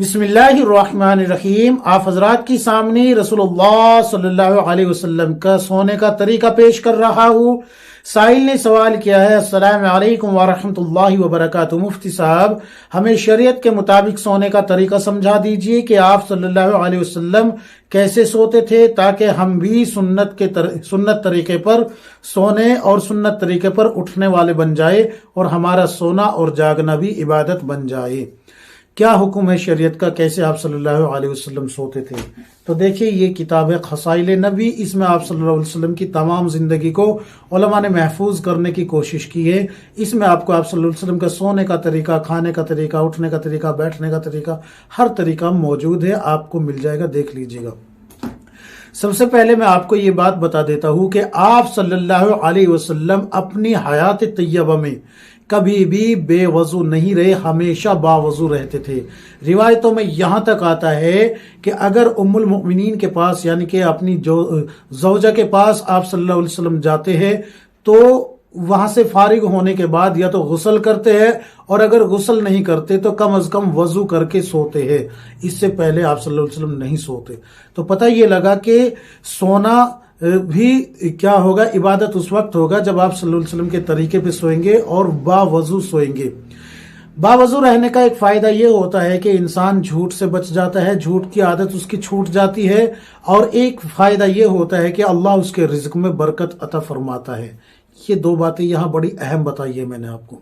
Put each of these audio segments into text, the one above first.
بسم اللہ الرحمن الرحیم۔ آپ حضرات کی سامنے رسول اللہ صلی اللہ علیہ وسلم کا سونے کا طریقہ پیش کر رہا ہوں۔ سائل نے سوال کیا ہے، السلام علیکم ورحمۃ اللہ وبرکاتہ، مفتی صاحب ہمیں شریعت کے مطابق سونے کا طریقہ سمجھا دیجئے کہ آپ صلی اللہ علیہ وسلم کیسے سوتے تھے تاکہ ہم بھی سنت طریقے پر سونے اور سنت طریقے پر اٹھنے والے بن جائے اور ہمارا سونا اور جاگنا بھی عبادت بن جائے۔ کیا حکم ہے شریعت کا، کیسے آپ صلی اللہ علیہ وسلم سوتے تھے؟ تو دیکھیے یہ کتاب ہے خصائل نبی، اس میں آپ صلی اللہ علیہ وسلم کی تمام زندگی کو علماء نے محفوظ کرنے کی کوشش کی ہے۔ اس میں آپ کو آپ صلی اللہ علیہ وسلم کا سونے کا طریقہ، کھانے کا طریقہ، اٹھنے کا طریقہ، بیٹھنے کا طریقہ، ہر طریقہ موجود ہے، آپ کو مل جائے گا، دیکھ لیجئے گا۔ سب سے پہلے میں آپ کو یہ بات بتا دیتا ہوں کہ آپ صلی اللہ علیہ وسلم اپنی حیات طیبہ میں کبھی بھی بے وضو نہیں رہے، ہمیشہ باوضو رہتے تھے۔ روایتوں میں یہاں تک آتا ہے کہ اگر ام المؤمنین کے پاس یعنی کہ اپنی زوجہ کے پاس آپ صلی اللہ علیہ وسلم جاتے ہیں تو وہاں سے فارغ ہونے کے بعد یا تو غسل کرتے ہیں، اور اگر غسل نہیں کرتے تو کم از کم وضو کر کے سوتے ہیں، اس سے پہلے آپ صلی اللہ علیہ وسلم نہیں سوتے۔ تو پتہ یہ لگا کہ سونا بھی کیا ہوگا، عبادت اس وقت ہوگا جب آپ صلی اللہ علیہ وسلم کے طریقے پہ سوئیں گے اور باوضو سوئیں گے۔ باوضو رہنے کا ایک فائدہ یہ ہوتا ہے کہ انسان جھوٹ سے بچ جاتا ہے، جھوٹ کی عادت اس کی چھوٹ جاتی ہے، اور ایک فائدہ یہ ہوتا ہے کہ اللہ اس کے رزق میں برکت عطا فرماتا ہے۔ یہ دو باتیں یہاں بڑی اہم بتائی ہے میں نے آپ کو۔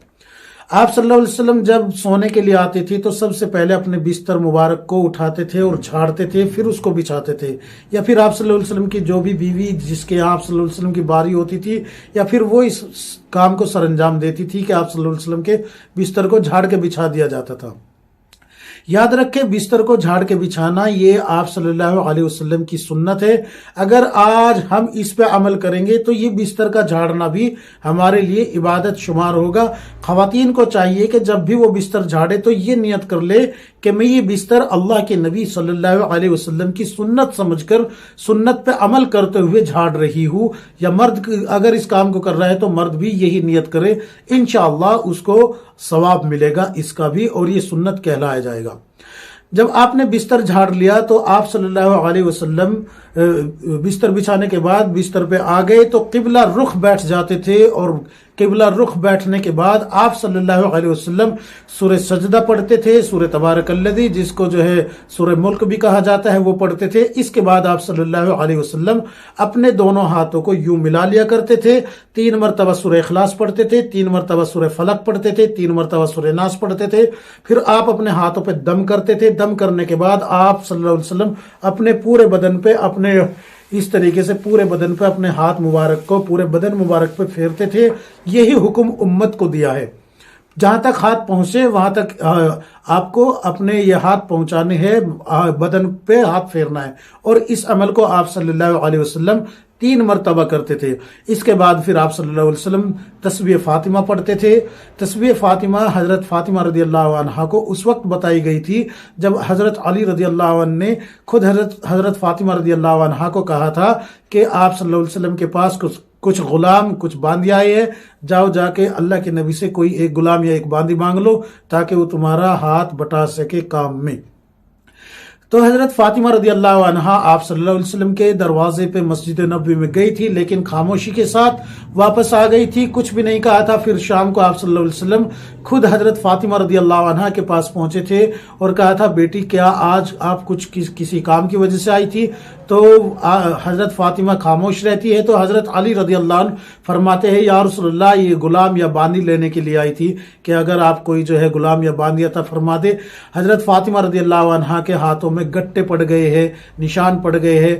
آپ صلی اللہ علیہ وسلم جب سونے کے لیے آتے تھے تو سب سے پہلے اپنے بستر مبارک کو اٹھاتے تھے اور جھاڑتے تھے، پھر اس کو بچھاتے تھے، یا پھر آپ صلی اللہ علیہ وسلم کی جو بھی بیوی جس کے آپ صلی اللہ علیہ وسلم کی باری ہوتی تھی، یا پھر وہ اس کام کو سر انجام دیتی تھی کہ آپ صلی اللہ علیہ وسلم کے بستر کو جھاڑ کے بچھا دیا جاتا تھا۔ یاد رکھیں، بستر کو جھاڑ کے بچھانا یہ آپ صلی اللہ علیہ وسلم کی سنت ہے۔ اگر آج ہم اس پہ عمل کریں گے تو یہ بستر کا جھاڑنا بھی ہمارے لیے عبادت شمار ہوگا۔ خواتین کو چاہیے کہ جب بھی وہ بستر جھاڑے تو یہ نیت کر لے کہ میں یہ بستر اللہ کے نبی صلی اللہ علیہ وسلم کی سنت سمجھ کر سنت پہ عمل کرتے ہوئے جھاڑ رہی ہوں، یا مرد اگر اس کام کو کر رہا ہے تو مرد بھی یہی نیت کرے، انشاءاللہ اس کو ثواب ملے گا اس کا بھی، اور یہ سنت کہلایا جائے گا۔ جب آپ نے بستر جھاڑ لیا تو آپ صلی اللہ علیہ وسلم بستر بچھانے کے بعد بستر پہ آ گئے تو قبلہ رخ بیٹھ جاتے تھے، اور قبلہ رخ بیٹھنے کے بعد آپ صلی اللہ علیہ وسلم سورہ سجدہ پڑھتے تھے، سورہ تبارک الذی جس کو جو ہے سورہ ملک بھی کہا جاتا ہے وہ پڑھتے تھے۔ اس کے بعد آپ صلی اللہ علیہ وسلم اپنے دونوں ہاتھوں کو یوں ملا لیا کرتے تھے، 3 مرتبہ سورہ اخلاص پڑھتے تھے، 3 مرتبہ سورہ فلق پڑھتے تھے، 3 مرتبہ سورہ ناس پڑھتے تھے، پھر آپ اپنے ہاتھوں پہ دم کرتے تھے۔ دم کرنے کے بعد آپ صلی اللہ علیہ وسلم اپنے پورے بدن پہ اس طریقے سے پورے بدن پہ اپنے ہاتھ مبارک کو پورے بدن مبارک پہ پھیرتے تھے۔ یہی حکم امت کو دیا ہے، جہاں تک ہاتھ پہنچے وہاں تک آپ کو اپنے یہ ہاتھ پہنچانے ہیں، بدن پہ ہاتھ پھیرنا ہے، اور اس عمل کو آپ صلی اللہ علیہ وسلم 3 مرتبہ کرتے تھے۔ اس کے بعد پھر آپ صلی اللہ علیہ وسلم تسبیح فاطمہ پڑھتے تھے۔ تسبیح فاطمہ حضرت فاطمہ رضی اللہ عنہا کو اس وقت بتائی گئی تھی جب حضرت علی رضی اللہ عنہ نے خود حضرت فاطمہ رضی اللہ عنہا کو کہا تھا کہ آپ صلی اللہ علیہ وسلم کے پاس کچھ غلام کچھ باندی آئے ہیں، جاؤ جا کے اللہ کے نبی سے کوئی ایک غلام یا ایک باندی مانگ لو تاکہ وہ تمہارا ہاتھ بٹا سکے کام میں۔ تو حضرت فاطمہ رضی اللہ عنہا آپ صلی اللہ علیہ وسلم کے دروازے پہ مسجد نبوی میں گئی تھی، لیکن خاموشی کے ساتھ واپس آ گئی تھی، کچھ بھی نہیں کہا تھا۔ پھر شام کو آپ صلی اللہ علیہ وسلم خود حضرت فاطمہ رضی اللہ عنہا کے پاس پہنچے تھے اور کہا تھا، بیٹی کیا آج آپ کسی کام کی وجہ سے آئی تھی؟ تو حضرت فاطمہ خاموش رہتی ہے، تو حضرت علی رضی اللہ عنہ فرماتے ہیں، یا رسول اللہ یہ غلام یا باندی لینے کے لیے آئی تھی کہ اگر آپ کوئی جو ہے غلام یا باندی عطا فرما دے۔ حضرت فاطمہ رضی اللہ عنہا کے ہاتھوں میں گٹے پڑ گئے ہیں، نشان پڑ گئے ہیں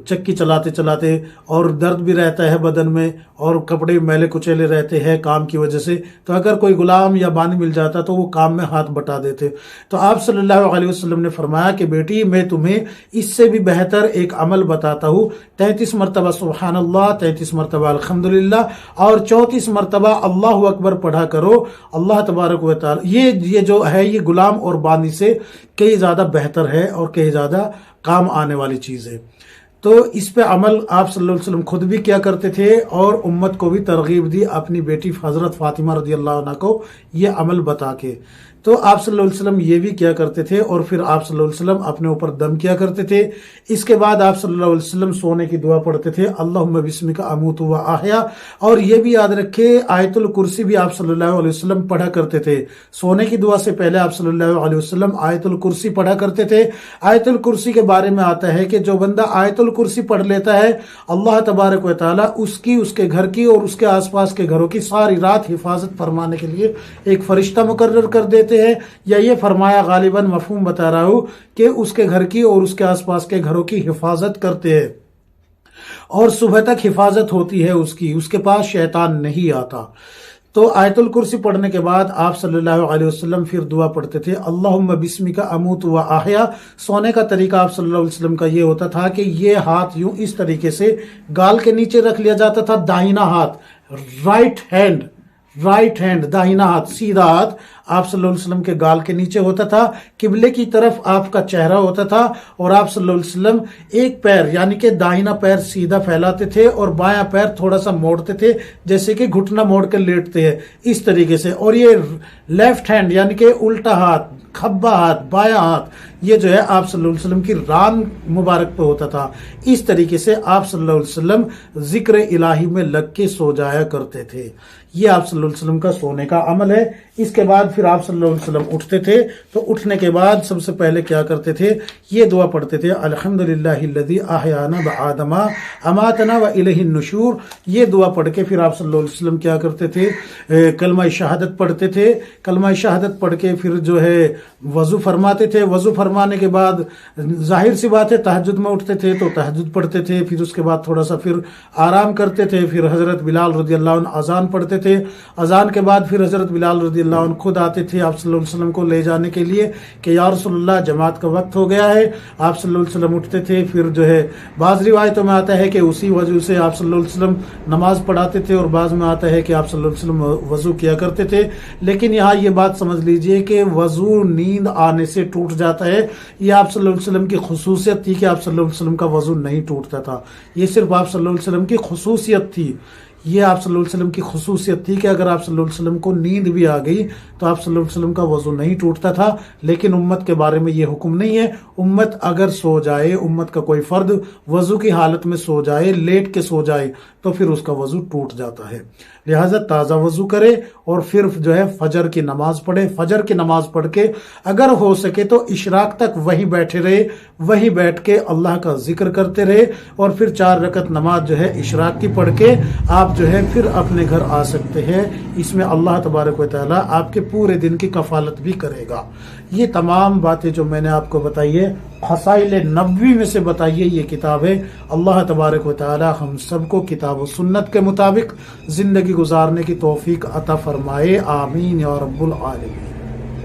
چکی چلاتے چلاتے، اور درد بھی رہتا ہے بدن میں، اور کپڑے میلے کچیلے رہتے ہیں کام کی وجہ سے، تو اگر کوئی غلام یا باندی مل جاتا تو وہ کام میں ہاتھ بٹا دیتے۔ تو آپ صلی اللہ علیہ وسلم نے فرمایا کہ بیٹی میں تمہیں اس سے بھی بہتر ایک عمل بتاتا ہوں، 33 مرتبہ سبحان اللہ، 33 مرتبہ الحمدللہ، اور 34 مرتبہ اللہ اکبر پڑھا کرو۔ اللہ تبارک و تعالی یہ جو ہے یہ غلام اور باندی سے کئی زیادہ بہتر ہے اور کئی زیادہ کام آنے والی چیز ہے۔ تو اس پہ عمل آپ صلی اللہ علیہ وسلم خود بھی کیا کرتے تھے اور امت کو بھی ترغیب دی اپنی بیٹی حضرت فاطمہ رضی اللہ عنہ کو یہ عمل بتا کے۔ تو آپ صلی اللہ علیہ وسلم یہ بھی کیا کرتے تھے، اور پھر آپ صلی اللہ علیہ وسلم اپنے اوپر دم کیا کرتے تھے۔ اس کے بعد آپ صلی اللہ علیہ وسلم سونے کی دعا پڑھتے تھے، اللہم بسمک اموت و احیا۔ اور یہ بھی یاد رکھے آیت الکرسی بھی آپ صلی اللہ علیہ وسلم پڑھا کرتے تھے۔ سونے کی دعا سے پہلے آپ صلی اللہ علیہ وسلم آیت الکرسی پڑھا کرتے تھے۔ آیت الکرسی کے بارے میں آتا ہے کہ جو بندہ آیت الکرسی پڑھ لیتا ہے، اللہ تبارک و تعالیٰ اس کے گھر کی اور اس کے آس پاس کے گھروں کی ساری رات حفاظت فرمانے کے لیے ایک فرشتہ مقرر کر دیتے ہیں، یا یہ فرمایا غالباً مفہوم بتا رہا ہوں کہ اس کے گھر کی اور اس کے آس پاس کے گھروں کی حفاظت کرتے ہیں، اور صبح تک حفاظت ہوتی ہے اس کے پاس شیطان نہیں آتا۔ تو آیت الکرسی پڑھنے کے بعد آپ صلی اللہ علیہ وسلم پھر دعا پڑھتے تھے، اللہم بسمک اموت و احیا۔ سونے کا طریقہ آپ صلی اللہ علیہ وسلم کا یہ ہوتا تھا کہ یہ ہاتھ یوں اس طریقے سے گال کے نیچے رکھ لیا جاتا تھا، داہنا ہاتھ رائٹ ہینڈ داہنا ہاتھ، سیدھا ہاتھ آپ صلی اللہ علیہ وسلم کے گال کے نیچے ہوتا تھا، قبلے کی طرف آپ کا چہرہ ہوتا تھا، اور آپ صلی اللہ علیہ وسلم ایک پیر یعنی کہ داہنا پیر سیدھا پھیلاتے تھے اور بایاں پیر تھوڑا سا موڑتے تھے، جیسے کہ گھٹنا موڑ کے لیٹتے ہیں اس طریقے سے۔ اور یہ لیفٹ ہینڈ یعنی کہ الٹا ہاتھ، کھبا ہاتھ، بایاں ہاتھ، یہ جو ہے آپ صلی اللہ علیہ وسلم کی ران مبارک پہ ہوتا تھا۔ اس طریقے سے آپ صلی اللہ علیہ وسلم ذکر الہی میں لگ کے سو جایا کرتے تھے۔ یہ آپ صلی اللہ علیہ وسلم کا سونے کا عمل ہے۔ اس کے بعد پھر آپ صلی اللہ علیہ وسلم اٹھتے تھے، تو اٹھنے کے بعد سب سے پہلے کیا کرتے تھے، یہ دعا پڑھتے تھے، الحمدللہ الذی احیانا بعد ما اماتنا والیہ النشور۔ یہ دعا پڑھ کے پھر آپ صلی اللہ علیہ وسلم کیا کرتے تھے، کلمہ شہادت پڑھتے تھے۔ کلمہ شہادت پڑھ کے پھر جو ہے وضو فرماتے تھے۔ وضو فرمانے کے بعد ظاہر سی بات ہے تہجد میں اٹھتے تھے تو تہجد پڑھتے تھے، پھر اس کے بعد تھوڑا سا پھر آرام کرتے تھے، پھر حضرت بلال رضی اللہ عنہ اذان پڑھتے تھے۔ اذان کے بعد پھر حضرت بلال رضی اللہ عنہ خود آتے تھے آپ صلی اللہ علیہ وسلم کو لے جانے کے لیے کہ یا رسول اللہ جماعت کا وقت ہو گیا ہے۔ آپ صلی اللہ علیہ وسلم اٹھتے تھے، پھر جو ہے بعض روایتوں میں آتا ہے کہ اسی وضو سے آپ صلی اللہ علیہ وسلم نماز پڑھاتے تھے، اور بعض میں آتا ہے کہ آپ صلی اللہ علیہ وسلم وضو کیا کرتے تھے۔ لیکن یہاں یہ بات سمجھ لیجئے کہ وضو نیند آنے سے ٹوٹ جاتا ہے، یہ آپ صلی اللہ علیہ وسلم کی خصوصیت تھی کہ آپ صلی اللہ علیہ وسلم کا وضو نہیں ٹوٹتا تھا۔ یہ صرف آپ صلی اللہ علیہ وسلم کی خصوصیت تھی، یہ آپ صلی اللہ علیہ وسلم کی خصوصیت تھی کہ اگر آپ صلی اللہ علیہ وسلم کو نیند بھی آ گئی تو آپ صلی اللہ علیہ وسلم کا وضو نہیں ٹوٹتا تھا۔ لیکن امت کے بارے میں یہ حکم نہیں ہے، امت اگر سو جائے، امت کا کوئی فرد وضو کی حالت میں سو جائے، لیٹ کے سو جائے، تو پھر اس کا وضو ٹوٹ جاتا ہے۔ لہٰذا تازہ وضو کرے اور پھر جو ہے فجر کی نماز پڑھے۔ فجر کی نماز پڑھ کے اگر ہو سکے تو اشراق تک وہیں بیٹھے رہے، وہیں بیٹھ کے اللہ کا ذکر کرتے رہے، اور پھر 4 رکعت نماز جو ہے اشراق کی پڑھ کے آپ جو ہے پھر اپنے گھر آ سکتے ہیں۔ اس میں اللہ تبارک و تعالیٰ آپ کے پورے دن کی کفالت بھی کرے گا۔ یہ تمام باتیں جو میں نے آپ کو بتائی ہے خصائل نبوی میں سے بتائیے، یہ کتاب ہے۔ اللہ تبارک و تعالیٰ ہم سب کو کتاب و سنت کے مطابق زندگی گزارنے کی توفیق عطا فرمائے، آمین یا رب العالمین۔